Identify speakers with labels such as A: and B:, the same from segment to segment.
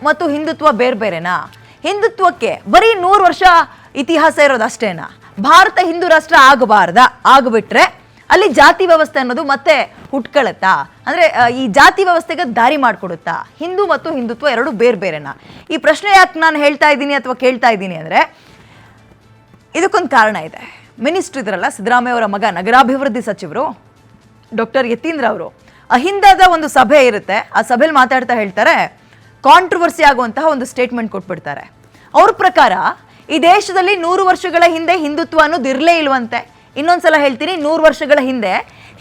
A: ಮತ್ತು ಹಿಂದುತ್ವ ಬೇರೆ ಬೇರೆನಾ? ಹಿಂದುತ್ವಕ್ಕೆ ಬರೀ 100 ವರ್ಷ ಇತಿಹಾಸ ಇರೋದು ಅಷ್ಟೇನಾ? ಭಾರತ ಹಿಂದೂ ರಾಷ್ಟ್ರ ಆಗ್ಬಿಟ್ರೆ ಅಲ್ಲಿ ಜಾತಿ ವ್ಯವಸ್ಥೆ ಅನ್ನೋದು ಮತ್ತೆ ಹುಟ್ಕೊಳ್ಳುತ್ತಾ? ಅಂದ್ರೆ ಈ ಜಾತಿ ವ್ಯವಸ್ಥೆಗೆ ದಾರಿ ಮಾಡಿಕೊಡುತ್ತಾ? ಹಿಂದೂ ಮತ್ತು ಹಿಂದುತ್ವ ಎರಡು ಬೇರೆ ಬೇರೆನಾ? ಈ ಪ್ರಶ್ನೆ ಯಾಕೆ ನಾನು ಹೇಳ್ತಾ ಇದ್ದೀನಿ ಅಥವಾ ಕೇಳ್ತಾ ಇದ್ದೀನಿ ಅಂದ್ರೆ ಇದಕ್ಕೊಂದು ಕಾರಣ ಇದೆ. ಮಿನಿಸ್ಟರ್ ಇದ್ರಲ್ಲ, ಸಿದ್ದರಾಮಯ್ಯ ಅವರ ಮಗ ನಗರಾಭಿವೃದ್ಧಿ ಸಚಿವರು ಡಾಕ್ಟರ್ ಯತೀಂದ್ರ ಅವರು ಅಹಿಂದದ ಒಂದು ಸಭೆ ಇರುತ್ತೆ, ಆ ಸಭೆಯಲ್ಲಿ ಮಾತಾಡ್ತಾ ಹೇಳ್ತಾರೆ, ಕಾಂಟ್ರವರ್ಸಿ ಆಗುವಂತಹ ಒಂದು ಸ್ಟೇಟ್ಮೆಂಟ್ ಕೊಟ್ಬಿಡ್ತಾರೆ. ಅವ್ರ ಪ್ರಕಾರ ಈ ದೇಶದಲ್ಲಿ 100 ವರ್ಷಗಳ ಹಿಂದೆ ಹಿಂದುತ್ವ ಅನ್ನೋದು ಇರಲೇ ಇಲ್ವಂತೆ. ಇನ್ನೊಂದ್ಸಲ ಹೇಳ್ತೀನಿ, 100 ವರ್ಷಗಳ ಹಿಂದೆ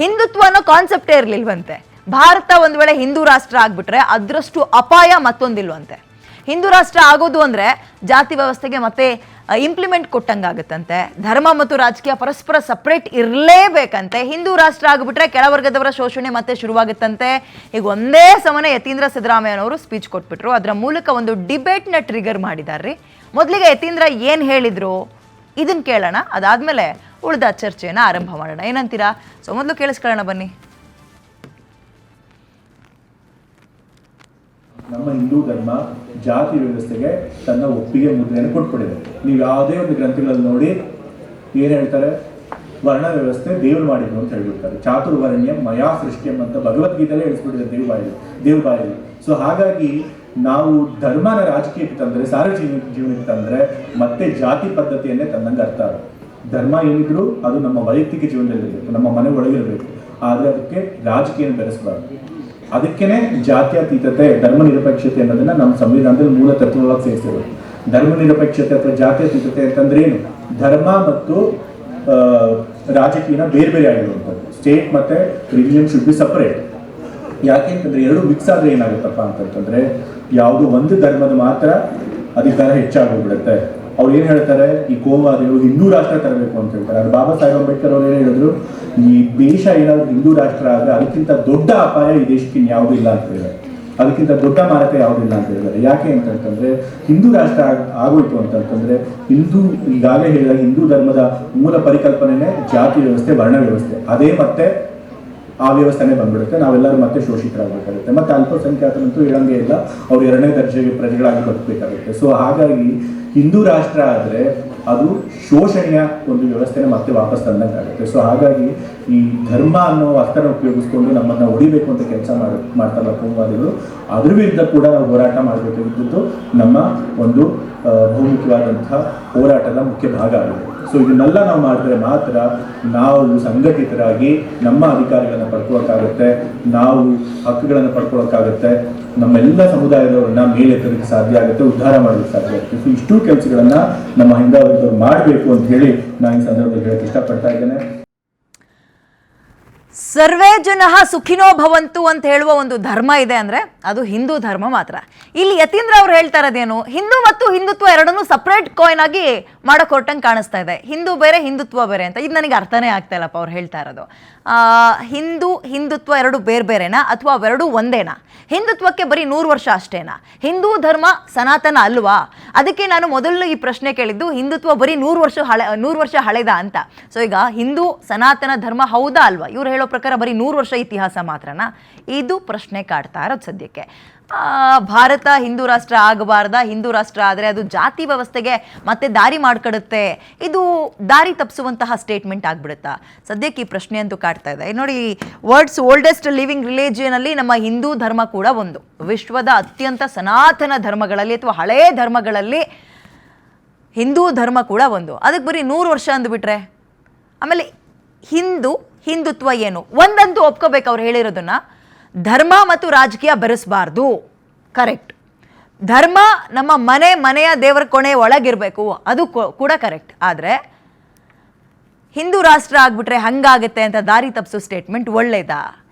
A: ಹಿಂದುತ್ವ ಅನ್ನೋ ಕಾನ್ಸೆಪ್ಟೇ ಇರಲಿಲ್ವಂತೆ. ಭಾರತ ಒಂದು ವೇಳೆ ಹಿಂದೂ ರಾಷ್ಟ್ರ ಆಗ್ಬಿಟ್ರೆ ಅದರಷ್ಟು ಅಪಾಯ ಮತ್ತೊಂದಿಲ್ವಂತೆ. ಹಿಂದೂ ರಾಷ್ಟ್ರ ಆಗೋದು ಅಂದ್ರೆ ಜಾತಿ ವ್ಯವಸ್ಥೆಗೆ ಮತ್ತೆ ಇಂಪ್ಲಿಮೆಂಟ್ ಕೊಟ್ಟಂಗಾಗುತ್ತಂತೆ. ಧರ್ಮ ಮತ್ತು ರಾಜಕೀಯ ಪರಸ್ಪರ ಸಪ್ರೇಟ್ ಇರಲೇಬೇಕಂತೆ. ಹಿಂದೂ ರಾಷ್ಟ್ರ ಆಗಿಬಿಟ್ರೆ ಕೆಳವರ್ಗದವರ ಶೋಷಣೆ ಮತ್ತೆ ಶುರುವಾಗುತ್ತಂತೆ. ಈಗ ಒಂದೇ ಸಮನೆ ಯತೀಂದ್ರ ಸಿದ್ದರಾಮಯ್ಯನವರು ಸ್ಪೀಚ್ ಕೊಟ್ಬಿಟ್ರು. ಅದರ ಮೂಲಕ ಒಂದು ಡಿಬೇಟ್ನ ಟ್ರಿಗರ್ ಮಾಡಿದಾರ್ರಿ. ಮೊದಲಿಗೆ ಯತೀಂದ್ರ ಏನು ಹೇಳಿದ್ರು ಇದನ್ನ ಕೇಳೋಣ, ಅದಾದ್ಮೇಲೆ ಉಳಿದ ಚರ್ಚೆಯನ್ನು ಆರಂಭ ಮಾಡೋಣ. ಏನಂತೀರಾ? ಸೊ ಮೊದಲು ಕೇಳಿಸ್ಕೊಳ್ಳೋಣ ಬನ್ನಿ.
B: ನಮ್ಮ ಹಿಂದೂ ಧರ್ಮ ಜಾತಿ ವ್ಯವಸ್ಥೆಗೆ ತನ್ನ ಒಪ್ಪಿಗೆ ಮುದ್ರೆಯನ್ನು ಕೊಟ್ಬಿಟ್ಟಿದೆ. ನೀವು ಯಾವುದೇ ಒಂದು ಗ್ರಂಥಗಳಲ್ಲಿ ನೋಡಿ ಏನು ಹೇಳ್ತಾರೆ, ವರ್ಣ ವ್ಯವಸ್ಥೆ ದೇವ್ರು ಮಾಡಿದ್ರು ಅಂತ ಹೇಳ್ಬಿಡ್ತಾರೆ. ಚಾತುರ್ವರ್ಣ್ಯಂ ಮಯಾ ಸೃಷ್ಟ್ಯಂ ಅಂತ ಭಗವದ್ಗೀತೆಯಲ್ಲೇ ಹೇಳಿಸ್ಬಿಟ್ಟಿದೆ ದೇವ್ರ ಬಾಯಲ್ಲಿ. ಸೊ ಹಾಗಾಗಿ ನಾವು ಧರ್ಮನ ರಾಜಕೀಯಕ್ಕೆ ತಂದರೆ, ಸಾರ್ವಜನಿಕ ಜೀವನಕ್ಕೆ ತಂದರೆ ಮತ್ತೆ ಜಾತಿ ಪದ್ಧತಿಯನ್ನೇ ತಂದಂಗೆ ಅರ್ಥ. ಧರ್ಮ ಏನಿದ್ರು ಅದು ನಮ್ಮ ವೈಯಕ್ತಿಕ ಜೀವನದಲ್ಲಿರಬೇಕು, ನಮ್ಮ ಮನೆ ಒಳಗಿರಬೇಕು. ಆದರೆ ಅದಕ್ಕೆ ರಾಜಕೀಯ ಬೆರೆಸಬಾರ್ದು. ಅದಕ್ಕೇನೆ ಜಾತ್ಯತೀತತೆ, ಧರ್ಮ ನಿರಪೇಕ್ಷತೆ ಅನ್ನೋದನ್ನ ನಮ್ಮ ಸಂವಿಧಾನದಲ್ಲಿ ಮೂಲ ತತ್ವವಾಗಿ ಸೇರಿಸಿರೋದು. ಧರ್ಮ ನಿರಪೇಕ್ಷತೆ ಅಥವಾ ಜಾತ್ಯತೀತತೆ ಅಂತಂದ್ರೆ ಏನು? ಧರ್ಮ ಮತ್ತು ರಾಜಕೀಯನ ಬೇರೆ ಬೇರೆ ಆಗಿರುವಂಥದ್ದು. ಸ್ಟೇಟ್ ಮತ್ತೆ ರಿಲಿಜನ್ ಶುಡ್ ಬಿ ಸಪರೇಟ್. ಯಾಕೆಂತಂದ್ರೆ ಎರಡು ಮಿಕ್ಸ್ ಆದ್ರೆ ಏನಾಗುತ್ತಪ್ಪ ಅಂತಂತಂದ್ರೆ ಯಾವುದೋ ಒಂದು ಧರ್ಮದ ಮಾತ್ರ ಅಧಿಕಾರ ಹೆಚ್ಚಾಗೋಗ್ಬಿಡುತ್ತೆ. ಅವ್ರು ಏನ್ ಹೇಳ್ತಾರೆ, ಈ ಕೋಮುವಾದಿಗಳು ಹಿಂದೂ ರಾಷ್ಟ್ರ ತರಬೇಕು ಅಂತ ಹೇಳ್ತಾರೆ. ಅದು ಬಾಬಾ ಸಾಹೇಬ್ ಅಂಬೇಡ್ಕರ್ ಅವ್ರು ಏನ್ ಹೇಳಿದ್ರು, ಈ ದೇಶ ಏನಾದ್ರು ಹಿಂದೂ ರಾಷ್ಟ್ರ ಆದ್ರೆ ಅದಕ್ಕಿಂತ ದೊಡ್ಡ ಅಪಾಯ ಈ ದೇಶಕ್ಕೆ ಇನ್ಯಾವುದೂ ಇಲ್ಲ ಅಂತ ಹೇಳಿದ್ದಾರೆ. ಅದಕ್ಕಿಂತ ದೊಡ್ಡ ಮಾರಕ ಯಾವುದಿಲ್ಲ ಅಂತ ಹೇಳಿದ್ದಾರೆ. ಯಾಕೆ ಅಂತಂತಂದ್ರೆ ಹಿಂದೂ ರಾಷ್ಟ್ರ ಆಗೋಯ್ತು ಅಂತಂತಂದ್ರೆ ಈಗಾಗಲೇ ಹೇಳಿದ ಹಿಂದೂ ಧರ್ಮದ ಮೂಲ ಪರಿಕಲ್ಪನೆನೇ ಜಾತಿ ವ್ಯವಸ್ಥೆ, ವರ್ಣ ವ್ಯವಸ್ಥೆ. ಅದೇ ಮತ್ತೆ ಆ ವ್ಯವಸ್ಥೆನೇ ಬಂದ್ಬಿಡುತ್ತೆ. ನಾವೆಲ್ಲರೂ ಮತ್ತೆ ಶೋಷಿತರಾಗಬೇಕಾಗುತ್ತೆ. ಮತ್ತೆ ಅಲ್ಪಸಂಖ್ಯಾತರಂತೂ ಹೇಳಂಗೆ ಇಲ್ಲ, ಅವ್ರು 2ನೇ ದರ್ಜೆಗೆ ಪ್ರಜೆಗಳಾಗಿ ಬದುಕಬೇಕಾಗುತ್ತೆ. ಸೊ ಹಾಗಾಗಿ ಹಿಂದೂ ರಾಷ್ಟ್ರ ಆದರೆ ಅದು ಶೋಷಣೆಯ ಒಂದು ವ್ಯವಸ್ಥೆನ ಮತ್ತೆ ವಾಪಸ್ ತಂದಂಗಾಗುತ್ತೆ. ಸೊ ಹಾಗಾಗಿ ಈ ಧರ್ಮ ಅನ್ನೋ ಅರ್ಥನ ಉಪಯೋಗಿಸ್ಕೊಂಡು ನಮ್ಮನ್ನು ಹೊಡಿಬೇಕು ಅಂತ ಕೆಲಸ ಮಾಡ್ತಾರಲ್ಲ ಕೋಮುವಾದಿಗಳು, ಅದ್ರ ವಿರುದ್ಧ ಕೂಡ ನಾವು ಹೋರಾಟ ಮಾಡಬೇಕಾಗಿದ್ದು ನಮ್ಮ ಒಂದು ಬಹುಮುಖ್ಯವಾದಂತಹ ಹೋರಾಟದ ಮುಖ್ಯ ಭಾಗ ಆಗಿದೆ. ಸೊ ಇದನ್ನೆಲ್ಲ ನಾವು ಮಾಡಿದ್ರೆ ಮಾತ್ರ ನಾವು ಸಂಘಟಿತರಾಗಿ ನಮ್ಮ ಅಧಿಕಾರಿಗಳನ್ನ ಪಡ್ಕೊಳ್ಳೋಕ್ಕಾಗುತ್ತೆ, ನಾವು ಹಕ್ಕುಗಳನ್ನು ಪಡ್ಕೊಳ್ಳೋಕ್ಕಾಗುತ್ತೆ, ನಮ್ಮೆಲ್ಲ ಸಮುದಾಯದವರನ್ನ ಮೇಲೆತ್ತಲಿಕ್ಕೆ ಸಾಧ್ಯ ಆಗುತ್ತೆ, ಉದ್ಧಾರ ಮಾಡಲಿಕ್ಕೆ ಸಾಧ್ಯ ಆಗುತ್ತೆ. ಸೊ ಇಷ್ಟೂ ಕೆಲಸಗಳನ್ನ ನಮ್ಮ ಹಿಂದಾದವರು ಮಾಡಬೇಕು ಅಂತ ಹೇಳಿ ನಾನು ಈ ಸಂದರ್ಭದಲ್ಲಿ ಹೇಳಕ್ಕೆ ಇಷ್ಟಪಡ್ತಾ ಇದ್ದೇನೆ.
A: ಸರ್ವೇ ಜನಃ ಸುಖಿನೋ ಭವಂತು ಅಂತ ಹೇಳುವ ಒಂದು ಧರ್ಮ ಇದೆ ಅಂದ್ರೆ ಅದು ಹಿಂದೂ ಧರ್ಮ ಮಾತ್ರ. ಇಲ್ಲಿ ಯತೀಂದ್ರ ಅವ್ರು ಹೇಳ್ತಾ ಇರೋದೇನು, ಹಿಂದೂ ಮತ್ತು ಹಿಂದುತ್ವ ಎರಡನ್ನೂ ಸಪ್ರೇಟ್ ಕಾಯಿನ್ ಆಗಿ ಮಾಡಕ್ ಹೊರಟಂಗೆ ಕಾಣಿಸ್ತಾ ಇದೆ. ಹಿಂದೂ ಬೇರೆ ಹಿಂದುತ್ವ ಬೇರೆ ಅಂತ. ಇದು ನನಗೆ ಅರ್ಥನೇ ಆಗ್ತಾ ಇಲ್ಲಪ್ಪ ಅವ್ರು ಹೇಳ್ತಾ ಇರೋದು. ಹಿಂದುತ್ವ ಎರಡು ಬೇರೆ ಬೇರೆನಾ ಅಥವಾ ಅವೆರಡು ಒಂದೇನಾ? ಹಿಂದುತ್ವಕ್ಕೆ ಬರೀ 100 ವರ್ಷ ಅಷ್ಟೇನಾ? ಹಿಂದೂ ಧರ್ಮ ಸನಾತನ ಅಲ್ವಾ? ಅದಕ್ಕೆ ನಾನು ಮೊದಲು ಈ ಪ್ರಶ್ನೆ ಕೇಳಿದ್ದು, ಹಿಂದುತ್ವ ಬರೀ 100 ವರ್ಷ ಹಳೆದ ಅಂತ. ಸೊ ಈಗ ಹಿಂದೂ ಸನಾತನ ಧರ್ಮ ಹೌದಾ ಅಲ್ವಾ? ಇವ್ರು ಹೇಳೋ ಪ್ರಕಾರ ಬರೀ 100 ವರ್ಷ ಇತಿಹಾಸ ಮಾತ್ರನಾ? ಇದು ಪ್ರಶ್ನೆ ಕಾಡ್ತಾ ಇರೋದು ಸದ್ಯಕ್ಕೆ. ಭಾರತ ಹಿಂದೂ ರಾಷ್ಟ್ರ ಆಗಬಾರ್ದ? ಹಿಂದೂ ರಾಷ್ಟ್ರ ಆದರೆ ಅದು ಜಾತಿ ವ್ಯವಸ್ಥೆಗೆ ಮತ್ತೆ ದಾರಿ ಮಾಡ್ಕೊಡುತ್ತೆ, ಇದು ದಾರಿ ತಪ್ಪಿಸುವಂತಹ ಸ್ಟೇಟ್ಮೆಂಟ್ ಆಗ್ಬಿಡುತ್ತಾ? ಸದ್ಯಕ್ಕೆ ಈ ಪ್ರಶ್ನೆ ಅಂತೂ ಕಾಡ್ತಾ ಇದೆ. ನೋಡಿ, ವರ್ಲ್ಡ್ಸ್ ಓಲ್ಡೆಸ್ಟ್ ಲಿವಿಂಗ್ ರಿಲಿಜಿಯನ್ ಅಲ್ಲಿ ನಮ್ಮ ಹಿಂದೂ ಧರ್ಮ ಕೂಡ ಒಂದು. ವಿಶ್ವದ ಅತ್ಯಂತ ಸನಾತನ ಧರ್ಮಗಳಲ್ಲಿ ಅಥವಾ ಹಳೆಯ ಧರ್ಮಗಳಲ್ಲಿ ಹಿಂದೂ ಧರ್ಮ ಕೂಡ ಒಂದು. ಅದಕ್ಕೆ ಬರೀ 100 ವರ್ಷ ಅಂದ್ಬಿಟ್ರೆ ಆಮೇಲೆ ಹಿಂದುತ್ವ ಏನು? ಒಂದಂತೂ ಒಪ್ಕೋಬೇಕು ಅವ್ರು ಹೇಳಿರೋದನ್ನ, ಧರ್ಮ ಮತ್ತು ರಾಜಕೀಯ ಬೆರೆಸಬಾರ್ದು. ಕರೆಕ್ಟ್. ಧರ್ಮ ನಮ್ಮ ಮನೆಯ ದೇವರ ಕೊನೆ ಒಳಗಿರಬೇಕು, ಅದು ಕೂಡ ಕರೆಕ್ಟ್. ಆದರೆ ಹಿಂದೂ ರಾಷ್ಟ್ರ ಆಗ್ಬಿಟ್ರೆ ಹಂಗಾಗುತ್ತೆ ಅಂತ ದಾರಿ ತಪ್ಪಿಸೋ ಸ್ಟೇಟ್ಮೆಂಟ್ ಒಳ್ಳೇದಾ?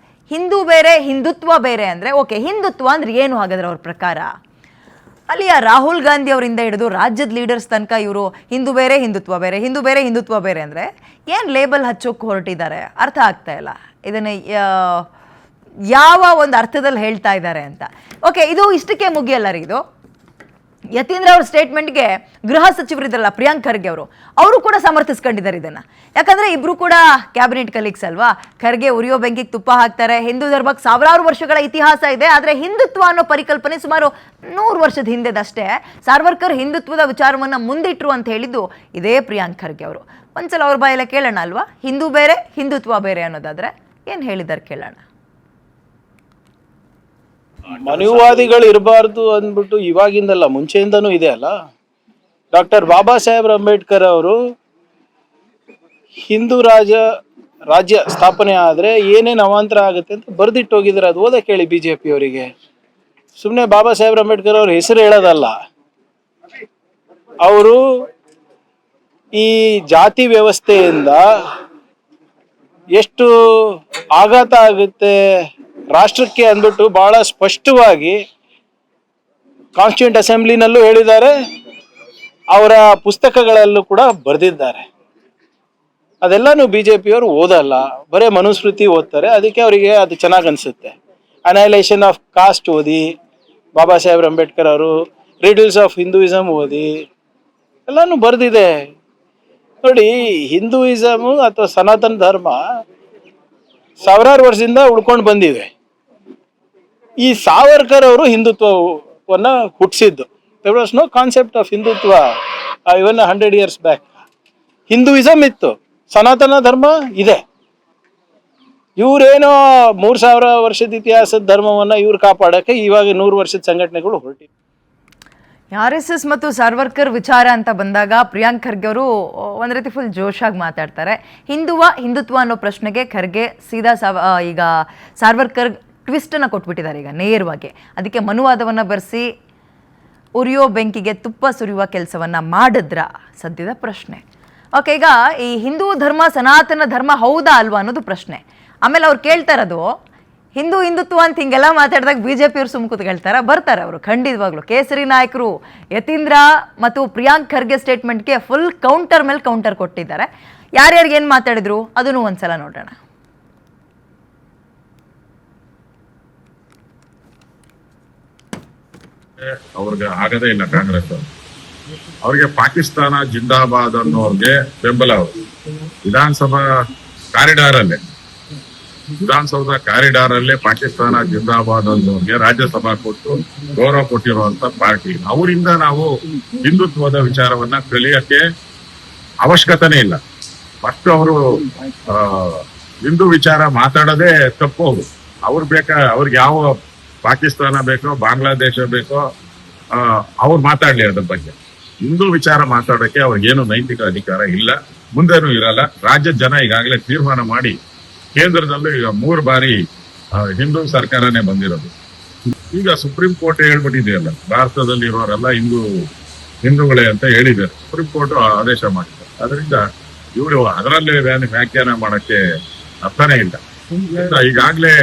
A: ಹಿಂದೂ ಬೇರೆ ಹಿಂದುತ್ವ ಬೇರೆ ಅಂದರೆ ಓಕೆ, ಹಿಂದುತ್ವ ಅಂದ್ರೆ ಏನು ಹಾಗಾದ್ರೆ ಅವ್ರ ಪ್ರಕಾರ? ಅಲ್ಲಿಯ ರಾಹುಲ್ ಗಾಂಧಿ ಅವರಿಂದ ಹಿಡಿದು ರಾಜ್ಯದ ಲೀಡರ್ಸ್ ತನಕ ಇವರು ಹಿಂದೂ ಬೇರೆ ಹಿಂದುತ್ವ ಬೇರೆ, ಹಿಂದೂ ಬೇರೆ ಹಿಂದುತ್ವ ಬೇರೆ ಅಂದರೆ ಏನು ಲೇಬಲ್ ಹಚ್ಚೋಕೆ ಹೊರಟಿದ್ದಾರೆ ಅರ್ಥ ಆಗ್ತಾ ಇಲ್ಲ. ಇದನ್ನು ಯಾವ ಒಂದು ಅರ್ಥದಲ್ಲಿ ಹೇಳ್ತಾ ಇದ್ದಾರೆ ಅಂತ. ಓಕೆ, ಇದು ಇಷ್ಟಕ್ಕೆ ಮುಗಿಯಲ್ಲ ರೀ. ಇದು ಯತೀಂದ್ರ ಅವ್ರ ಸ್ಟೇಟ್ಮೆಂಟ್ಗೆ ಗೃಹ ಸಚಿವರಿದ್ರಲ್ಲ ಪ್ರಿಯಾಂಕ್ ಖರ್ಗೆ ಅವರು ಕೂಡ ಸಮರ್ಥಿಸ್ಕೊಂಡಿದ್ದಾರೆ ಇದನ್ನ. ಯಾಕಂದ್ರೆ ಇಬ್ರು ಕೂಡ ಕ್ಯಾಬಿನೆಟ್ ಕಲೀಗ್ಸ್ ಅಲ್ವಾ. ಖರ್ಗೆ ಉರಿಯೋ ಬೆಂಕಿಗೆ ತುಪ್ಪ ಹಾಕ್ತಾರೆ. ಹಿಂದೂ ಧರ್ಮಕ್ಕೆ ಸಾವಿರಾರು ವರ್ಷಗಳ ಇತಿಹಾಸ ಇದೆ. ಆದ್ರೆ ಹಿಂದುತ್ವ ಅನ್ನೋ ಪರಿಕಲ್ಪನೆ ಸುಮಾರು 100 ವರ್ಷದ ಹಿಂದೆದಷ್ಟೇ. ಸಾರ್ವರ್ಕರ್ ಹಿಂದುತ್ವದ ವಿಚಾರವನ್ನ ಮುಂದಿಟ್ರು ಅಂತ ಹೇಳಿದ್ದು ಇದೇ ಪ್ರಿಯಾಂಕ್ ಖರ್ಗೆ ಅವರು. ಒಂದ್ಸಲ ಅವ್ರ ಬಾಯಲ್ಲೇ ಕೇಳೋಣ ಅಲ್ವಾ, ಹಿಂದೂ ಬೇರೆ ಹಿಂದುತ್ವ ಬೇರೆ ಅನ್ನೋದಾದ್ರೆ ಏನ್ ಹೇಳಿದಾರೆ ಕೇಳೋಣ.
C: ಮನುವಾದಿಗಳು ಇರಬಾರ್ದು ಅಂದ್ಬಿಟ್ಟು ಇವಾಗಿಂದಲ್ಲ, ಮುಂಚೆಯಿಂದನೂ ಇದೆ ಅಲ್ಲ. ಡಾಕ್ಟರ್ ಬಾಬಾ ಸಾಹೇಬ್ ಅಂಬೇಡ್ಕರ್ ಅವರು ಹಿಂದೂ ರಾಜ್ಯ ಸ್ಥಾಪನೆ ಆದ್ರೆ ಏನೇನು ಅವಾಂತರ ಆಗುತ್ತೆ ಅಂತ ಬರ್ದಿಟ್ಟು ಹೋಗಿದ್ದಾರೆ. ಅದು ಓದಕ್ಕೆ ಹೇಳಿ ಬಿಜೆಪಿ ಅವರಿಗೆ. ಸುಮ್ಮನೆ ಬಾಬಾ ಸಾಹೇಬ್ ಅಂಬೇಡ್ಕರ್ ಅವ್ರ ಹೆಸರು ಹೇಳೋದಲ್ಲ. ಅವರು ಈ ಜಾತಿ ವ್ಯವಸ್ಥೆಯಿಂದ ಎಷ್ಟು ಆಘಾತ ಆಗುತ್ತೆ ರಾಷ್ಟ್ರಕ್ಕೆ ಅಂದ್ಬಿಟ್ಟು ಬಹಳ ಸ್ಪಷ್ಟವಾಗಿ ಕಾನ್ಸ್ಟಿಟ್ಯೂಂಟ್ ಅಸೆಂಬ್ಲಿನಲ್ಲೂ ಹೇಳಿದ್ದಾರೆ, ಅವರ ಪುಸ್ತಕಗಳಲ್ಲೂ ಕೂಡ ಬರೆದಿದ್ದಾರೆ. ಅದೆಲ್ಲಾನು ಬಿಜೆಪಿಯವರು ಓದಲ್ಲ, ಬರೇ ಮನುಸ್ಮೃತಿ ಓದ್ತಾರೆ. ಅದಕ್ಕೆ ಅವರಿಗೆ ಅದು ಚೆನ್ನಾಗಿ ಅನ್ಸುತ್ತೆ. ಅನೈಲೇಷನ್ ಆಫ್ ಕಾಸ್ಟ್ ಓದಿ, ಬಾಬಾ ಸಾಹೇಬ್ ಅಂಬೇಡ್ಕರ್ ಅವರು ರಿಡಲ್ಸ್ ಆಫ್ ಹಿಂದೂಯಿಸಮ್ ಓದಿ, ಎಲ್ಲಾನು ಬರೆದಿದೆ. ನೋಡಿ, ಹಿಂದೂಯಿಸಮ್ ಅಥವಾ ಸನಾತನ ಧರ್ಮ ಸಾವಿರಾರು ವರ್ಷದಿಂದ ಉಳ್ಕೊಂಡು ಬಂದಿವೆ. ಈ ಸಾವರ್ಕರ್ ಅವರು ಹಿಂದುತ್ವವನ್ನ ಹುಟ್ಟಿಸಿದ್ದು. There was no concept of Hindutva even 100 years back. Hinduism ಇತ್ತು, ಸನಾತನ ಧರ್ಮ ಇದೆ. ಇವರೇನೋ 3000 ವರ್ಷದ ಇತಿಹಾಸದ ಧರ್ಮವನ್ನ ಇವ್ರು ಕಾಪಾಡಕ್ಕೆ ಇವಾಗ 100 ವರ್ಷದ ಸಂಘಟನೆಗಳು ಹೊರಟಿವೆ.
A: RSS ಮತ್ತು ಸಾರ್ವರ್ಕರ್ ವಿಚಾರ ಅಂತ ಬಂದಾಗ ಪ್ರಿಯಾಂಕ್ ಖರ್ಗೆ ಅವರು ಒಂದು ರೀತಿ ಫುಲ್ ಜೋಶಾಗಿ ಮಾತಾಡ್ತಾರೆ. ಹಿಂದುತ್ವ ಅನ್ನೋ ಪ್ರಶ್ನೆಗೆ ಖರ್ಗೆ ಸೀದಾ ಈಗ ಸಾರ್ವರ್ಕರ್ ಟ್ವಿಸ್ಟನ್ನು ಕೊಟ್ಬಿಟ್ಟಿದ್ದಾರೆ ಈಗ ನೇರವಾಗಿ. ಅದಕ್ಕೆ ಮನುವಾದವನ್ನು ಬರೆಸಿ ಉರಿಯೋ ಬೆಂಕಿಗೆ ತುಪ್ಪ ಸುರಿಯುವ ಕೆಲಸವನ್ನು ಮಾಡಿದ್ರ ಸದ್ಯದ ಪ್ರಶ್ನೆ. ಓಕೆ, ಈಗ ಈ ಹಿಂದೂ ಧರ್ಮ ಸನಾತನ ಧರ್ಮ ಹೌದಾ ಅಲ್ವಾ ಅನ್ನೋದು ಪ್ರಶ್ನೆ. ಆಮೇಲೆ ಅವ್ರು ಕೇಳ್ತಾ ಇರೋದು ಹಿಂದುತ್ವ ಅಂತ ಹಿಂಗೆಲ್ಲ ಮಾತಾಡಿದಾಗ BJP ಅವ್ರು ಸುಮ್ಮ ಕೂತ್ಕೊಳ್ತಾರೆ, ಬರ್ತಾರೆ ಅವರು ಖಂಡಿತವಾಗ್ಲು. ಕೇಸರಿ ನಾಯಕರು ಯತೀಂದ್ರ ಮತ್ತು ಪ್ರಿಯಾಂಕ್ ಖರ್ಗೆ ಸ್ಟೇಟ್ಮೆಂಟ್ಗೆ ಫುಲ್ ಕೌಂಟರ್ ಮೇಲೆ ಕೌಂಟರ್ ಕೊಟ್ಟಿದ್ದಾರೆ. ಯಾರ್ಯಾರಿಗೆ ಏನು ಮಾತಾಡಿದ್ರು ಅದನ್ನು ಒಂದ್ಸಲ ನೋಡೋಣ.
D: ಅವ್ರಿಗೆ ಆಗದೇ ಇಲ್ಲ ಕಾಂಗ್ರೆಸ್ ಅವ್ರಿಗೆ ಪಾಕಿಸ್ತಾನ ಜಿಂದಾಬಾದ್ ಅನ್ನೋರ್ಗೆ ಬೆಂಬಲ. ಅವರು ವಿಧಾನಸೌಧ ಕಾರಿಡಾರ್ ಅಲ್ಲೇ ಪಾಕಿಸ್ತಾನ ಜಿಂದಾಬಾದ್ ಅನ್ನೋರ್ಗೆ ರಾಜ್ಯಸಭಾ ಕೊಟ್ಟು ಗೌರವ ಕೊಟ್ಟಿರುವಂತ ಪಾರ್ಟಿ. ಅವರಿಂದ ನಾವು ಹಿಂದುತ್ವದ ವಿಚಾರವನ್ನ ಕಲಿಯಕ್ಕೆ ಅವಶ್ಯಕತೆನೇ ಇಲ್ಲ. ಫಸ್ಟ್ ಅವರು ಹಿಂದೂ ವಿಚಾರ ಮಾತಾಡೋದೇ ತಪ್ಪು. ಅವ್ರಿಗೆ ಯಾವ ಪಾಕಿಸ್ತಾನ ಬೇಕೋ ಬಾಂಗ್ಲಾದೇಶ ಬೇಕೋ ಅವ್ರು ಮಾತಾಡ್ಲಿ ಅದ್ರ ಬಗ್ಗೆ. ಹಿಂದೂ ವಿಚಾರ ಮಾತಾಡಕ್ಕೆ ಅವ್ರಿಗೇನು ನೈತಿಕ ಅಧಿಕಾರ ಇಲ್ಲ, ಮುಂದೇನೂ ಇರಲ್ಲ. ರಾಜ್ಯದ ಜನ ಈಗಾಗಲೇ ತೀರ್ಮಾನ ಮಾಡಿ ಕೇಂದ್ರದಲ್ಲೂ ಈಗ 3 ಬಾರಿ ಹಿಂದೂ ಸರ್ಕಾರನೇ ಬಂದಿರೋದು. ಈಗ ಸುಪ್ರೀಂ ಕೋರ್ಟ್ ಹೇಳ್ಬಿಟ್ಟಿದೆಯಲ್ಲ, ಭಾರತದಲ್ಲಿ ಇರೋರೆಲ್ಲ ಹಿಂದೂಗಳೇ ಅಂತ ಹೇಳಿದ್ದಾರೆ. ಸುಪ್ರೀಂ ಕೋರ್ಟ್ ಆದೇಶ ಮಾಡಿದೆ. ಅದರಿಂದ ಇವರು ಅದರಲ್ಲಿ ವ್ಯಾಖ್ಯಾನ ಮಾಡಕ್ಕೆ ಅರ್ಥನೇ ಇಲ್ಲ. ಈಗಾಗ್ಲೇ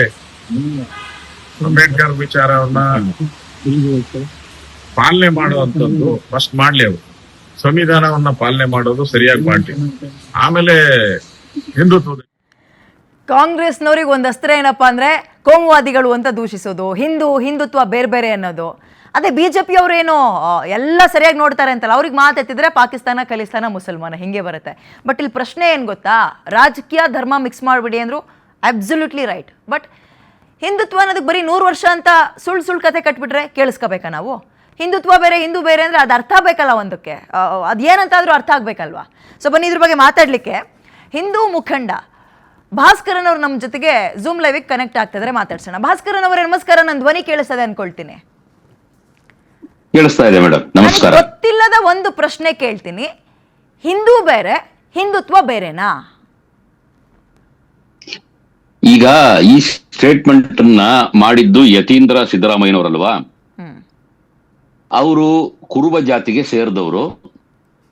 D: ಅಂಬೇಡ್ಕರ್ ವಿಚಾರವನ್ನ ಪಾಲನೆ ಮಾಡುವಂತದ್ದು ಫಸ್ಟ್ ಮಾಡ್ಲಿ. ಅವರು ಸಂವಿಧಾನವನ್ನ ಪಾಲನೆ ಮಾಡೋದು ಸರಿಯಾಗಿ ಮಾಡ್ಲಿ, ಆಮೇಲೆ ಹಿಂದುತ್ವದ.
A: ಕಾಂಗ್ರೆಸ್ನವ್ರಿಗೆ ಒಂದು ಅಸ್ತ್ರ ಏನಪ್ಪ ಅಂದ್ರೆ ಕೋಮುವಾದಿಗಳು ಅಂತ ದೂಷಿಸೋದು, ಹಿಂದುತ್ವ ಬೇರೆ ಬೇರೆ ಅನ್ನೋದು. ಅದೇ BJP ಅವರೇನೋ ಎಲ್ಲ ಸರಿಯಾಗಿ ನೋಡ್ತಾರೆ ಅಂತಲ್ಲ, ಅವ್ರಿಗೆ ಮಾತೆತ್ತಿದ್ರೆ ಪಾಕಿಸ್ತಾನ ಖಲಿಸ್ತಾನ ಮುಸಲ್ಮಾನ ಹಿಂಗೆ ಬರುತ್ತೆ. ಬಟ್ ಇಲ್ಲಿ ಪ್ರಶ್ನೆ ಏನು ಗೊತ್ತಾ, ರಾಜಕೀಯ ಧರ್ಮ ಮಿಕ್ಸ್ ಮಾಡಿಬಿಡಿ ಅಂದ್ರು ಅಬ್ಸಲ್ಯೂಟ್ಲಿ ರೈಟ್. ಬಟ್ ಹಿಂದುತ್ವ ಅನ್ನೋದಕ್ಕೆ ಬರೀ 100 ವರ್ಷ ಅಂತ ಸುಳ್ಳು ಕತೆ ಕಟ್ಬಿಟ್ರೆ ಕೇಳಿಸ್ಕೋಬೇಕಾ ನಾವು? ಹಿಂದುತ್ವ ಬೇರೆ ಹಿಂದೂ ಬೇರೆ ಅಂದರೆ ಅದು ಅರ್ಥ ಆಗಬೇಕಲ್ಲ, ಒಂದಕ್ಕೆ ಅದೇನಂತಾದರೂ ಅರ್ಥ ಆಗಬೇಕಲ್ವಾ? ಸೊ ಬನ್ನಿ ಇದ್ರ ಬಗ್ಗೆ ಮಾತಾಡಲಿಕ್ಕೆ ಹಿಂದೂ ಮುಖಂಡ ಭಾಸ್ಕರನ್ ಅವರು ನಮ್ಮ ಜೊತೆಗೆ ಝೂಮ್ ಲೈವಿಗೆ ಕನೆಕ್ಟ್ ಆಗ್ತಿದ್ರೆ ಮಾತಾಡ್ಸೋಣ. ಭಾಸ್ಕರನ್ ಅವರೇ ನಮಸ್ಕಾರ. ನನ್ನ ಧ್ವನಿ ಕೇಳಿಸ್ತದೆ ಅನ್ಕೊಳ್ತೀನಿ.
E: ಕೇಳಿಸ್ತಾ ಇದೆ ಮೇಡಮ್, ನಮಸ್ಕಾರ.
A: ಗೊತ್ತಿಲ್ಲದ ಒಂದು ಪ್ರಶ್ನೆ ಕೇಳ್ತೀನಿ, ಹಿಂದೂ ಬೇರೆ ಹಿಂದುತ್ವ ಬೇರೆನಾ?
E: ಈಗ ಈ ಸ್ಟೇಟ್ಮೆಂಟ್ ಮಾಡಿದ್ದು ಯತೀಂದ್ರ ಸಿದ್ದರಾಮಯ್ಯನವರಲ್ವಾ? ಅವರು ಕುರುಬ ಜಾತಿಗೆ ಸೇರಿದವರು.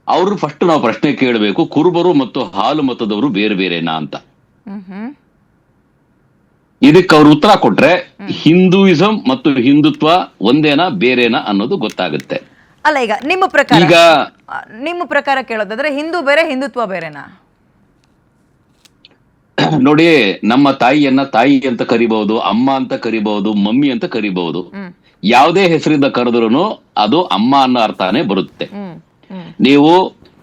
E: ಅವರು ಫಸ್ಟ್ ನಾವು ಪ್ರಶ್ನೆ ಕೇಳಬೇಕು, ಕುರುಬರು ಮತ್ತು ಹಾಲು ಮತದವರು ಬೇರೆ ಬೇರೆನಾ ಅಂತ. ಇದಕ್ಕೆ ಅವ್ರು ಉತ್ತರ ಕೊಟ್ರೆ ಹಿಂದೂಯಿಸಂ ಮತ್ತು ಹಿಂದುತ್ವ ಒಂದೇನಾ ಬೇರೆನಾ ಅನ್ನೋದು ಗೊತ್ತಾಗುತ್ತೆ.
A: ಅಲ್ಲ, ಈಗ ನಿಮ್ಮ ಪ್ರಕಾರ ಕೇಳೋದಾದ್ರೆ ಹಿಂದೂ ಬೇರೆ ಹಿಂದುತ್ವ ಬೇರೆನಾ?
E: ನೋಡಿ, ನಮ್ಮ ತಾಯಿಯನ್ನ ತಾಯಿ ಅಂತ ಕರಿಬಹುದು, ಅಮ್ಮ ಅಂತ ಕರಿಬಹುದು, ಮಮ್ಮಿ ಅಂತ ಕರಿಬಹುದು. ಯಾವುದೇ ಹೆಸರಿಂದ ಕರೆದ್ರು ಅದು ಅಮ್ಮ ಅನ್ನೋ ಅರ್ಥನೇ ಬರುತ್ತೆ. ನೀವು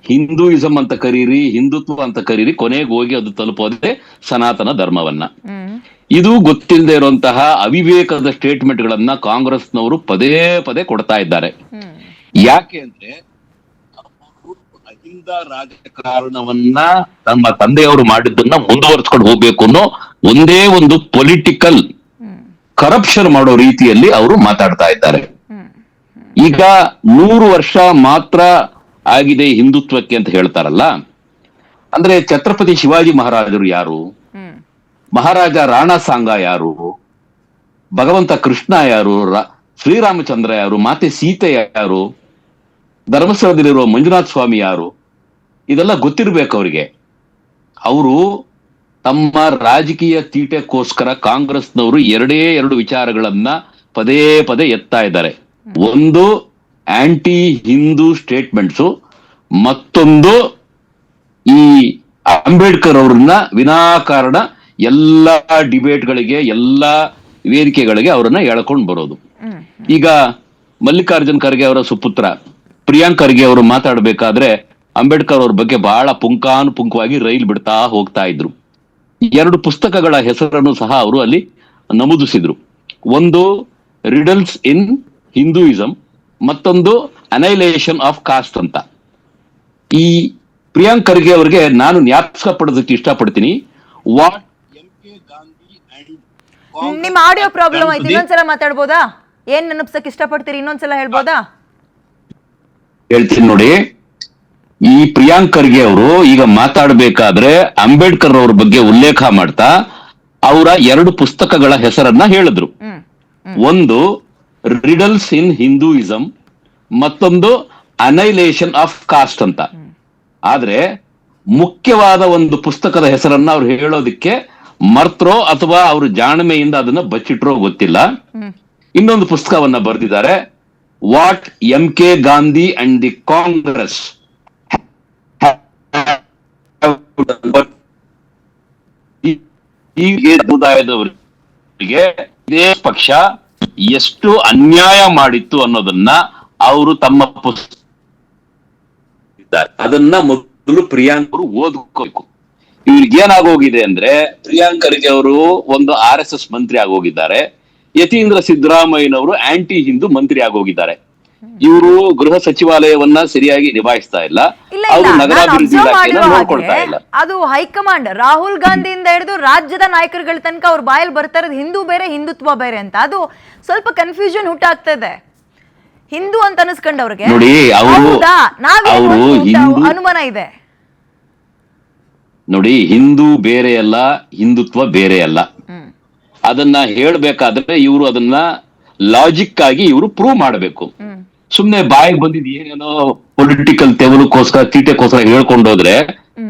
E: ಹಿಂದೂಯಿಸಂ ಅಂತ ಕರೀರಿ, ಹಿಂದುತ್ವ ಅಂತ ಕರೀರಿ, ಕೊನೆಗೆ ಹೋಗಿ ಅದು ತಲುಪೋದೇ ಸನಾತನ ಧರ್ಮವನ್ನ. ಇದು ಗೊತ್ತಿಲ್ಲದೆ ಇರುವಂತಹ ಅವಿವೇಕದ ಸ್ಟೇಟ್ಮೆಂಟ್ ಗಳನ್ನ ಕಾಂಗ್ರೆಸ್ನವರು ಪದೇ ಪದೇ ಕೊಡ್ತಾ ಇದ್ದಾರೆ. ಯಾಕೆ ಅಂದ್ರೆ ಅಹಿಂದ ರಾಜಕಾರಣವನ್ನ ನಮ್ಮ ತಂದೆಯವರು ಮಾಡಿದ್ದನ್ನ ಮುಂದುವರಿಸ್ಕೊಂಡು ಹೋಗ್ಬೇಕು ಅನ್ನೋ ಒಂದೇ ಒಂದು ಪೊಲಿಟಿಕಲ್ ಕರಪ್ಷನ್ ಮಾಡೋ ರೀತಿಯಲ್ಲಿ ಅವರು ಮಾತಾಡ್ತಾ ಇದ್ದಾರೆ. ಈಗ 100 ವರ್ಷ ಮಾತ್ರ ಆಗಿದೆ ಹಿಂದುತ್ವಕ್ಕೆ ಅಂತ ಹೇಳ್ತಾರಲ್ಲ, ಅಂದ್ರೆ ಛತ್ರಪತಿ ಶಿವಾಜಿ ಮಹಾರಾಜರು ಯಾರು, ಮಹಾರಾಜ ರಾಣಾ ಸಾಂಗ ಯಾರು, ಭಗವಂತ ಕೃಷ್ಣ ಯಾರು, ಶ್ರೀರಾಮಚಂದ್ರ ಯಾರು, ಮಾತೆ ಸೀತೆ ಯಾರು, ಧರ್ಮಸ್ಥಳದಲ್ಲಿರುವ ಮಂಜುನಾಥ ಸ್ವಾಮಿ ಯಾರು, ಇದೆಲ್ಲ ಗೊತ್ತಿರ್ಬೇಕು ಅವರಿಗೆ. ಅವರು ತಮ್ಮ ರಾಜಕೀಯ ತೀಟೆಗೋಸ್ಕರ ಕಾಂಗ್ರೆಸ್ನವರು 2 ವಿಚಾರಗಳನ್ನ ಪದೇ ಪದೇ ಎತ್ತಾ ಇದ್ದಾರೆ. ಒಂದು ಆಂಟಿ ಹಿಂದೂ ಸ್ಟೇಟ್ಮೆಂಟ್ಸು, ಮತ್ತೊಂದು ಈ ಅಂಬೇಡ್ಕರ್ ಅವ್ರನ್ನ ವಿನಾಕಾರಣ ಎಲ್ಲಾ ಡಿಬೇಟ್ಗಳಿಗೆ, ಎಲ್ಲಾ ವೇದಿಕೆಗಳಿಗೆ ಅವರನ್ನ ಎಳ್ಕೊಂಡು ಬರೋದು. ಈಗ ಮಲ್ಲಿಕಾರ್ಜುನ್ ಖರ್ಗೆ ಅವರ ಸುಪುತ್ರ ಪ್ರಿಯಾಂಕ್ ಖರ್ಗೆ ಅವರು ಮಾತಾಡ್ಬೇಕಾದ್ರೆ ಅಂಬೇಡ್ಕರ್ ಅವ್ರ ಬಗ್ಗೆ ಬಹಳ ಪುಂಖಾನುಪುಂಖವಾಗಿ ರೈಲ್ ಬಿಡ್ತಾ ಹೋಗ್ತಾ ಇದ್ರು. 2 ಪುಸ್ತಕಗಳ ಹೆಸರನ್ನು ಸಹ ಅವರು ಅಲ್ಲಿ ನಮೂದಿಸಿದ್ರು. ಒಂದು ರಿಡಲ್ಸ್ ಇನ್ ಹಿಂದೂಯಿಸಂ, ಮತ್ತೊಂದು ಅನೈಲೇಷನ್ ಆಫ್ ಕಾಸ್ಟ್ ಅಂತ. ಈ ಪ್ರಿಯಾಂಕ್ ಖರ್ಗೆ ಅವರಿಗೆ ನಾನು ಜ್ಞಾಪಕ ಪಡೋದಕ್ಕೆ ಇಷ್ಟಪಡ್ತೀನಿ. What M K. ಗಾಂಧಿ ಅಂಡ್
A: ನಿಮ್ಮ ಆಡಿಯೋ ಪ್ರಾಬ್ಲಮ್ ಆಯ್ತು, ಇನ್ನೊಂದ್ಸಲ ಮಾತಾಡ್ಬೋದಾ? ಏನ್ ನೆನಪಿಸಕ್ ಇಷ್ಟಪಡ್ತೀರಿ, ಇನ್ನೊಂದ್ಸಲ ಹೇಳ್ಬೋದಾ?
E: ಹೇಳ್ತೀನಿ ನೋಡಿ. ಈ ಪ್ರಿಯಾಂಕ್ ಖರ್ಗೆ ಅವರು ಈಗ ಮಾತಾಡ್ಬೇಕಾದ್ರೆ ಅಂಬೇಡ್ಕರ್ ಅವ್ರ ಬಗ್ಗೆ ಉಲ್ಲೇಖ ಮಾಡ್ತಾ ಅವರ 2 ಪುಸ್ತಕಗಳ ಹೆಸರನ್ನ ಹೇಳಿದ್ರು. ಒಂದು ರಿಡಲ್ಸ್ ಇನ್ ಹಿಂದೂಯಿಸಂ, ಮತ್ತೊಂದು ಅನೈಲೇಷನ್ ಆಫ್ ಕಾಸ್ಟ್ ಅಂತ. ಆದ್ರೆ ಮುಖ್ಯವಾದ ಒಂದು ಪುಸ್ತಕದ ಹೆಸರನ್ನ ಅವ್ರು ಹೇಳೋದಿಕ್ಕೆ ಮರ್ತರೋ ಅಥವಾ ಅವ್ರ ಜಾಣ್ಮೆಯಿಂದ ಅದನ್ನ ಬಚ್ಚಿಟ್ರೋ ಗೊತ್ತಿಲ್ಲ. ಇನ್ನೊಂದು ಪುಸ್ತಕವನ್ನ ಬರೆದಿದ್ದಾರೆ, what M K. Gandhi and the Congress ಈ ಸಮುದಾಯದವರಿಗೆ ಇದೇ ಪಕ್ಷ ಎಷ್ಟು ಅನ್ಯಾಯ ಮಾಡಿತ್ತು ಅನ್ನೋದನ್ನ ಅವರು ತಮ್ಮ ಪುಸ್ತಕ ಅದನ್ನ ಮೊದಲು ಪ್ರಿಯಾಂಕ್ ಅವರು ಓದ್ಕೋಬೇಕು. ಇವ್ರಿಗೆ ಏನಾಗೋಗಿದೆ ಅಂದ್ರೆ, ಪ್ರಿಯಾಂಕ್ ಖರ್ಗೆ ಅವರು ಒಂದು RSS ಮಂತ್ರಿ ಆಗೋಗಿದ್ದಾರೆ, ಯತೀಂದ್ರ ಸಿದ್ದರಾಮಯ್ಯನವರು ಆಂಟಿ ಹಿಂದೂ ಮಂತ್ರಿ ಆಗೋಗಿದ್ದಾರೆ. ಇವರು ಗೃಹ ಸಚಿವಾಲಯವನ್ನ ಸರಿಯಾಗಿ ನಿಭಾಯಿಸ್ತಾ ಇಲ್ಲ, ಅವರು ನಗರಾಭಿವೃದ್ಧಿ ಇಲಾಖೆಯನ್ನ ನೋಡ್ಕೊಳ್ತಾ ಇಲ್ಲ.
A: ಅದು ಹೈಕಮಾಂಡ್ ರಾಹುಲ್ ಗಾಂಧಿಯಿಂದ ಹಿಡಿದು ರಾಜ್ಯದ ನಾಯಕರುಗಳ ತನಕ ಅವ್ರ ಬಾಯಲ್ಲಿ ಬರ್ತಾ ಇರೋದು ಹಿಂದೂ ಬೇರೆ ಹಿಂದುತ್ವ ಬೇರೆ ಅಂತ. ಅದು ಸ್ವಲ್ಪ ಕನ್ಫ್ಯೂಷನ್ ಹುಟ್ಟಾಗ್ತದೆ ಹಿಂದೂ ಅಂತ ಅನಿಸ್ಕೊಂಡವ್ರಿಗೆ.
E: ನೋಡಿ,
A: ಅನುಮಾನ ಇದೆ
E: ನೋಡಿ, ಹಿಂದೂ ಬೇರೆ ಅಲ್ಲ, ಹಿಂದುತ್ವ ಬೇರೆ ಅಲ್ಲ. ಅದನ್ನ ಹೇಳ್ಬೇಕಾದ್ರೆ ಇವರು ಅದನ್ನ ಲಾಜಿಕ್ ಆಗಿ ಇವರು ಪ್ರೂವ್ ಮಾಡಬೇಕು. ಸುಮ್ನೆ ಬಾಯಿಗೆ ಬಂದಿದ್ ಏನೇನೋ ಪೊಲಿಟಿಕಲ್ ತೆವಲಕ್ಕೋಸ್ಕರ, ತೀಟೆಗೋಸ್ಕರ ಹೇಳ್ಕೊಂಡೋದ್ರೆ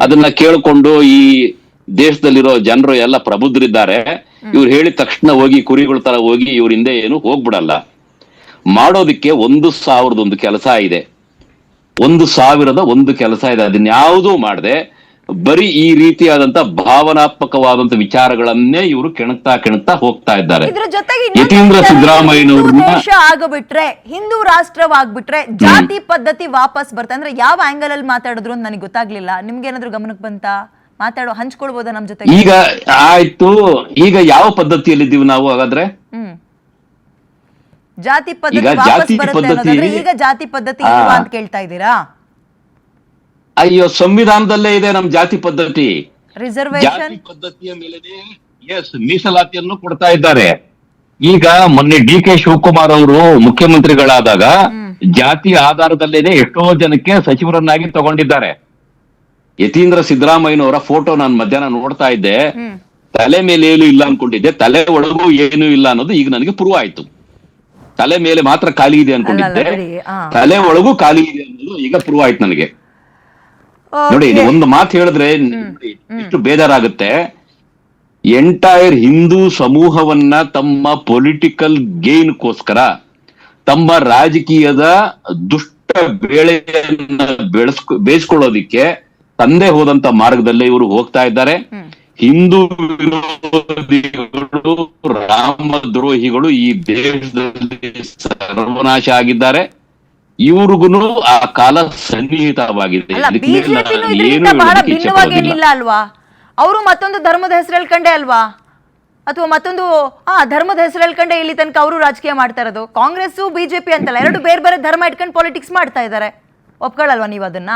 E: ಅದನ್ನ ಕೇಳ್ಕೊಂಡು ಈ ದೇಶದಲ್ಲಿರೋ ಜನರು ಎಲ್ಲ ಪ್ರಬುದ್ಧರಿದ್ದಾರೆ, ಇವ್ರು ಹೇಳಿದ ತಕ್ಷಣ ಹೋಗಿ ಕುರಿಗಳ ತರ ಹೋಗಿ ಇವ್ರ ಹಿಂದೆ ಏನು ಹೋಗ್ಬಿಡಲ್ಲ. ಮಾಡೋದಿಕ್ಕೆ 1,000 ಕೆಲಸ ಇದೆ, 1,001 ಕೆಲಸ ಇದೆ. ಅದನ್ಯಾವುದೂ ಮಾಡದೆ ಬರೀ ಈ ರೀತಿಯಾದಂತ ಭಾವನಾತ್ಮಕವಾದಂತ ವಿಚಾರಗಳನ್ನೇ ಇವರು ಕೆಣಕ್ತಾ ಹೋಗ್ತಾ ಇದ್ದಾರೆ. ಯತೀಂದ್ರ ಸಿದ್ದರಾಮಯ್ಯನವ್ರನ್ನ
A: ದೇಶ ಆಗಬಿಟ್ರೆ, ಹಿಂದೂ ರಾಷ್ಟ್ರವಾಗ್ಬಿಟ್ರೆ ಜಾತಿ ಪದ್ಧತಿ ವಾಪಸ್ ಬರ್ತಾ ಅಂದ್ರೆ ಯಾವ ಆಂಗಲ್ ಅಲ್ಲಿ ಮಾತಾಡಿದ್ರು ಅಂತ ನನಗೆ ಗೊತ್ತಾಗ್ಲಿಲ್ಲ. ನಿಮ್ಗೆ ಏನಾದ್ರು ಗಮನಕ್ಕೆ ಬಂತಾ? ಹಂಚ್ಕೊಳ್ಬೋದಾ ನಮ್ ಜೊತೆ?
E: ಈಗ ಆಯ್ತು, ಈಗ ಯಾವ ಪದ್ಧತಿಯಲ್ಲಿದ್ದೀವಿ ನಾವು ಹಾಗಾದ್ರೆ?
A: ಜಾತಿ ಪದ್ಧತಿ ವಾಪಸ್ ಬರುತ್ತೆ ಅನ್ನೋದಾದ್ರೆ ಈಗ ಜಾತಿ ಪದ್ಧತಿ ಇಲ್ವಾ ಅಂತ ಕೇಳ್ತಾ ಇದ್ದೀರಾ?
E: ಅಯ್ಯೋ, ಸಂವಿಧಾನದಲ್ಲೇ ಇದೆ ನಮ್ ಜಾತಿ ಪದ್ಧತಿ.
A: ರಿಸರ್ವೇಶನ್
E: ಪದ್ಧತಿಯ ಮೇಲೆ ಮೀಸಲಾತಿಯನ್ನು ಕೊಡ್ತಾ ಇದ್ದಾರೆ. ಈಗ ಮೊನ್ನೆ DK ಶಿವಕುಮಾರ್ ಅವರು ಮುಖ್ಯಮಂತ್ರಿಗಳಾದಾಗ ಜಾತಿ ಆಧಾರದಲ್ಲೇನೆ ಎಷ್ಟೋ ಜನಕ್ಕೆ ಸಚಿವರನ್ನಾಗಿ ತಗೊಂಡಿದ್ದಾರೆ. ಯತೀಂದ್ರ ಸಿದ್ದರಾಮಯ್ಯನವರ ಫೋಟೋ ನಾನು ಮಧ್ಯಾಹ್ನ ನೋಡ್ತಾ ಇದ್ದೆ, ತಲೆ ಮೇಲೆ ಏನು ಇಲ್ಲ ಅನ್ಕೊಂಡಿದ್ದೆ, ತಲೆ ಒಳಗೂ ಏನು ಇಲ್ಲ ಅನ್ನೋದು ಈಗ ನನಗೆ ಪ್ರೂವ್ ಆಯ್ತು. ತಲೆ ಮೇಲೆ ಮಾತ್ರ ಖಾಲಿ ಇದೆ ಅನ್ಕೊಂಡಿದ್ದೆ, ತಲೆ ಒಳಗೂ ಖಾಲಿ ಇದೆ ಅನ್ನೋದು ಈಗ ಪ್ರೂವ್ ಆಯ್ತು ನನಗೆ. ನೋಡಿ, ಒಂದು ಮಾತು ಹೇಳಿದ್ರೆ ಎಷ್ಟು ಬೇಜಾರಾಗುತ್ತೆ. ಎಂಟೈರ್ ಹಿಂದೂ ಸಮೂಹವನ್ನ ತಮ್ಮ ಪೊಲಿಟಿಕಲ್ ಗೇನ್ಗೋಸ್ಕರ, ತಮ್ಮ ರಾಜಕೀಯದ ದುಷ್ಟ ಬೇಳೆಯನ್ನ ಬೇಯಿಸ್ಕೊಳ್ಳೋದಿಕ್ಕೆ ತಂದೆ ಹೋದಂತ ಮಾರ್ಗದಲ್ಲೇ ಇವರು ಹೋಗ್ತಾ ಇದ್ದಾರೆ. ಹಿಂದೂ ವಿರೋಧಿಗಳು, ರಾಮದ್ರೋಹಿಗಳು ಈ ದೇಶದಲ್ಲಿ ಸರ್ವನಾಶ ಆಗಿದ್ದಾರೆ. ಇವ್ರಿಗೂ ಆ ಕಾಲ ಸನ್ನಿಹಿತವಾಗಿದೆ.
A: ಅಲ್ಲ,
E: ಇದಕ್ಕೆ ಮೇಲೆ
A: ಬಿಜೆಪಿನೂ
E: ನಾನು
A: ಇದರಿಂದ
E: ಏನು
A: ಬಹಳ
E: ಹೇಳೋದಕ್ಕೆ ಇಚ್ಛೆ
A: ಭಿನ್ನವಾಗಿ
E: ಪಡೋದಿಲ್ಲ.
A: ಏನಿಲ್ಲ ಅಲ್ವಾ? ಅವರು ಮತ್ತೊಂದು ಧರ್ಮದ ಹೆಸರು ಹೇಳ್ಕೊಂಡೇ ಅಲ್ವಾ? ಅಥವಾ ಮತ್ತೊಂದು ಧರ್ಮದ ಹೆಸರು ಹೇಳ್ಕೊಂಡೆ ಇಲ್ಲಿ ತನಕ ಅವರು ರಾಜಕೀಯ ಮಾಡ್ತಾ ಇರೋದು. ಕಾಂಗ್ರೆಸ್ ಬಿಜೆಪಿ ಅಂತಲ್ಲ, ಎರಡು ಬೇರೆ ಬೇರೆ ಧರ್ಮ ಇಟ್ಕೊಂಡು ಪಾಲಿಟಿಕ್ಸ್ ಮಾಡ್ತಾ ಇದ್ದಾರೆ. ಒಪ್ಕೊಳ್ಳಲ್ವಾ ನೀವು ಅದನ್ನ?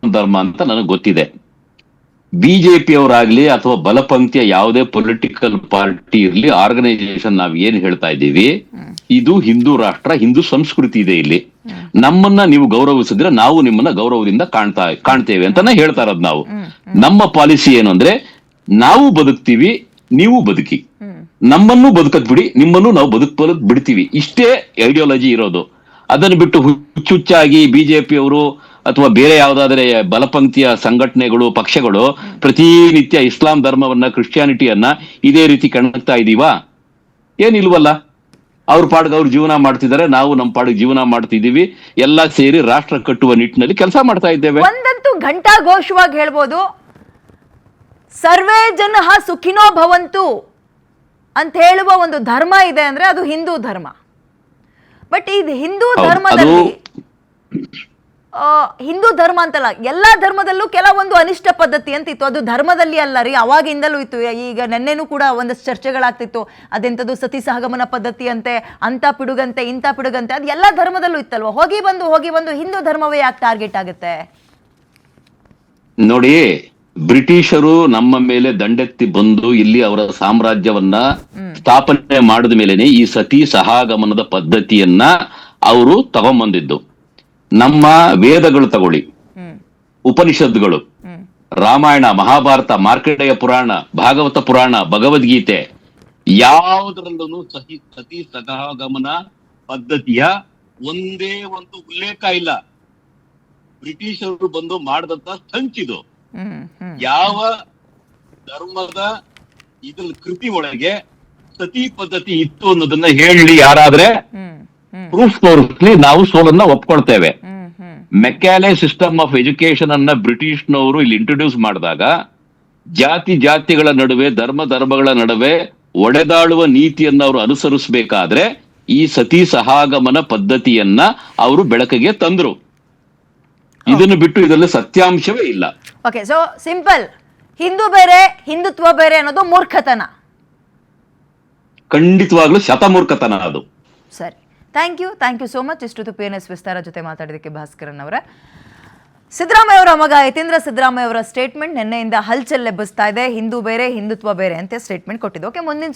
E: ಧರ್ಮ ಅಂತ ನನಗೆ ಗೊತ್ತಿದೆ. ಬಿಜೆಪಿ ಅವರಾಗ್ಲಿ ಅಥವಾ ಬಲಪಂಥೀಯ ಯಾವುದೇ ಪೊಲಿಟಿಕಲ್ ಪಾರ್ಟಿ ಇರ್ಲಿ, ಆರ್ಗನೈಸೇಷನ್ ನಾವ್ ಏನ್ ಹೇಳ್ತಾ ಇದ್ದೀವಿ, ಇದು ಹಿಂದೂ ರಾಷ್ಟ್ರ, ಹಿಂದೂ ಸಂಸ್ಕೃತಿ ಇದೆ ಇಲ್ಲಿ. ನಮ್ಮನ್ನ ನೀವು ಗೌರವಿಸಿದ್ರೆ ನಾವು ನಿಮ್ಮನ್ನ ಗೌರವದಿಂದ ಕಾಣ್ತೇವೆ ಅಂತಾನೆ ಹೇಳ್ತಾ ಇರೋದು ನಾವು. ನಮ್ಮ ಪಾಲಿಸಿ ಏನು ಅಂದ್ರೆ, ನಾವು ಬದುಕ್ತೀವಿ, ನೀವು ಬದುಕಿ, ನಮ್ಮನ್ನು ಬದುಕದ್ ಬಿಡಿ, ನಿಮ್ಮನ್ನು ನಾವು ಬದುಕಲು ಬಿಡ್ತೀವಿ. ಇಷ್ಟೇ ಐಡಿಯಾಲಜಿ ಇರೋದು. ಅದನ್ನು ಬಿಟ್ಟು ಹುಚ್ಚುಚ್ಚಾಗಿ ಬಿಜೆಪಿ ಅವರು ಅಥವಾ ಬೇರೆ ಯಾವ್ದಾದ್ರೆ ಬಲಪಂಥೀಯ ಸಂಘಟನೆಗಳು, ಪಕ್ಷಗಳು ಪ್ರತಿನಿತ್ಯ ಇಸ್ಲಾಂ ಧರ್ಮವನ್ನ, ಕ್ರಿಶ್ಚಿಯಾನಿಟಿಯನ್ನ ಇದೇ ರೀತಿ ಕಾಣ್ತಾ ಇದೀವಾ? ಏನಿಲ್ವಲ್ಲ. ಅವ್ರ ಪಾಡಿಗೆ ಅವ್ರು ಜೀವನ ಮಾಡ್ತಿದ್ದಾರೆ, ನಾವು ನಮ್ಮ ಪಾಡಿಗೆ ಜೀವನ ಮಾಡ್ತಿದೀವಿ. ಎಲ್ಲ ಸೇರಿ ರಾಷ್ಟ್ರ ಕಟ್ಟುವ ನಿಟ್ಟಿನಲ್ಲಿ ಕೆಲಸ ಮಾಡ್ತಾ ಇದ್ದೇವೆ.
A: ಒಂದಂತೂ ಘಂಟಾ ಘೋಷವಾಗಿ ಹೇಳ್ಬೋದು, ಸರ್ವೇ ಜನ ಸುಖಿನೋ ಭವಂತು ಅಂತ ಹೇಳುವ ಒಂದು ಧರ್ಮ ಇದೆ ಅಂದ್ರೆ ಅದು ಹಿಂದೂ ಧರ್ಮ. ಬಟ್ ಇದು ಹಿಂದೂ ಧರ್ಮದಲ್ಲಿ ಹಿಂದೂ ಧರ್ಮ ಅಂತಲ್ಲ, ಎಲ್ಲಾ ಧರ್ಮದಲ್ಲೂ ಕೆಲವೊಂದು ಅನಿಷ್ಟ ಪದ್ಧತಿ ಅಂತ ಇತ್ತು. ಅದು ಧರ್ಮದಲ್ಲಿ ಅಲ್ಲ ರೀ, ಅವಾಗಿಂದಲೂ ಇತ್ತು. ಈಗ ನೆನ್ನೆನೂ ಕೂಡ ಒಂದಷ್ಟು ಚರ್ಚೆಗಳಾಗ್ತಿತ್ತು. ಅದೆಂಥದ್ದು ಸತಿ ಸಹಗಮನ ಪದ್ಧತಿ ಅಂತೆ, ಅಂತ ಪಿಡುಗಂತೆ, ಇಂಥ ಪಿಡುಗಂತೆ, ಅದು ಎಲ್ಲ ಧರ್ಮದಲ್ಲೂ ಇತ್ತಲ್ವ? ಹೋಗಿ ಬಂದು ಹಿಂದೂ ಧರ್ಮವೇ ಯಾಕೆ ಟಾರ್ಗೆಟ್ ಆಗುತ್ತೆ?
E: ನೋಡಿ, ಬ್ರಿಟಿಷರು ನಮ್ಮ ಮೇಲೆ ದಂಡೆತ್ತಿ ಬಂದು ಇಲ್ಲಿ ಅವರ ಸಾಮ್ರಾಜ್ಯವನ್ನ ಸ್ಥಾಪನೆ ಮಾಡಿದ ಮೇಲೆನೆ ಈ ಸತಿ ಸಹಗಮನದ ಪದ್ಧತಿಯನ್ನ ಅವರು ತಗೊಂಬಂದಿದ್ದು. ನಮ್ಮ ವೇದಗಳು ತಗೊಳ್ಳಿ, ಉಪನಿಷತ್ಗಳು, ರಾಮಾಯಣ, ಮಹಾಭಾರತ, ಮಾರ್ಕಂಡೇಯ ಪುರಾಣ, ಭಾಗವತ ಪುರಾಣ, ಭಗವದ್ಗೀತೆ, ಯಾವುದರಲ್ಲೂ ಸತಿ ಸಹಗಮನ ಪದ್ಧತಿಯ ಒಂದೇ ಒಂದು ಉಲ್ಲೇಖ ಇಲ್ಲ. ಬ್ರಿಟಿಷರು ಬಂದು ಮಾಡಿದಂತ ಸಂಚಿದು. ಯಾವ ಧರ್ಮದ ಇದ್ರ ಕೃತಿ ಒಳಗೆ ಸತಿ ಪದ್ಧತಿ ಇತ್ತು ಅನ್ನೋದನ್ನ ಹೇಳಿ ಯಾರಾದ್ರೆ ಪ್ರೂಫ್ ತೋರಿಸ್ಲಿ, ನಾವು ಸೋಲನ್ನ ಒಪ್ಕೊಳ್ತೇವೆ. ಮೆಕ್ಯಾಲೆ ಸಿಸ್ಟಮ್ ಆಫ್ ಎಜುಕೇಶನ್ ಅನ್ನ ಬ್ರಿಟಿಷ್ನವರು ಇಲ್ಲಿ ಇಂಟ್ರೊಡ್ಯೂಸ್ ಮಾಡಿದಾಗ ಜಾತಿಗಳ ನಡುವೆ, ಧರ್ಮಗಳ ನಡುವೆ ಒಡೆದಾಳುವ ನೀತಿಯನ್ನ ಅವರು ಅನುಸರಿಸಬೇಕಾದ್ರೆ ಈ ಸತಿ ಸಹಗಮನ ಪದ್ಧತಿಯನ್ನ ಅವರು ಬೆಳಕಿಗೆ ತಂದ್ರು. ಇದನ್ನು ಬಿಟ್ಟು ಇದರಲ್ಲಿ ಸತ್ಯಾಂಶವೇ ಇಲ್ಲ.
A: ಓಕೆ, ಸೊ ಸಿಂಪಲ್, ಹಿಂದೂ ಬೇರೆ ಹಿಂದುತ್ವ ಬೇರೆ ಅನ್ನೋದು ಮೂರ್ಖತನ.
E: ಖಂಡಿತವಾಗ್ಲೂ ಶತಮೂರ್ಖತನ ಅದು.
A: ಸರಿ, ಥ್ಯಾಂಕ್ ಯು ಸೋ ಮಚ್. ಇಷ್ಟೊತ್ತು PNS ವಿಸ್ತಾರ ಜೊತೆ ಮಾತಾಡಿದಕ್ಕೆ ಭಾಸ್ಕರನ್ ಅವರ. ಸಿದ್ದರಾಮಯ್ಯ ಅವರ ಮಗ ಯತೀಂದ್ರ ಸಿದ್ದರಾಮಯ್ಯ ಅವರ ಸ್ಟೇಟ್ಮೆಂಟ್ ನಿನ್ನೆಯಿಂದ ಹಲ್ಚಲ್ ಎಬ್ಬಿಸ್ತಾ ಇದೆ. ಹಿಂದೂ ಬೇರೆ ಹಿಂದುತ್ವ ಬೇರೆ ಅಂತ ಸ್ಟೇಟ್ಮೆಂಟ್ ಕೊಟ್ಟಿದ್ದು. ಓಕೆ, ಮುಂದಿನ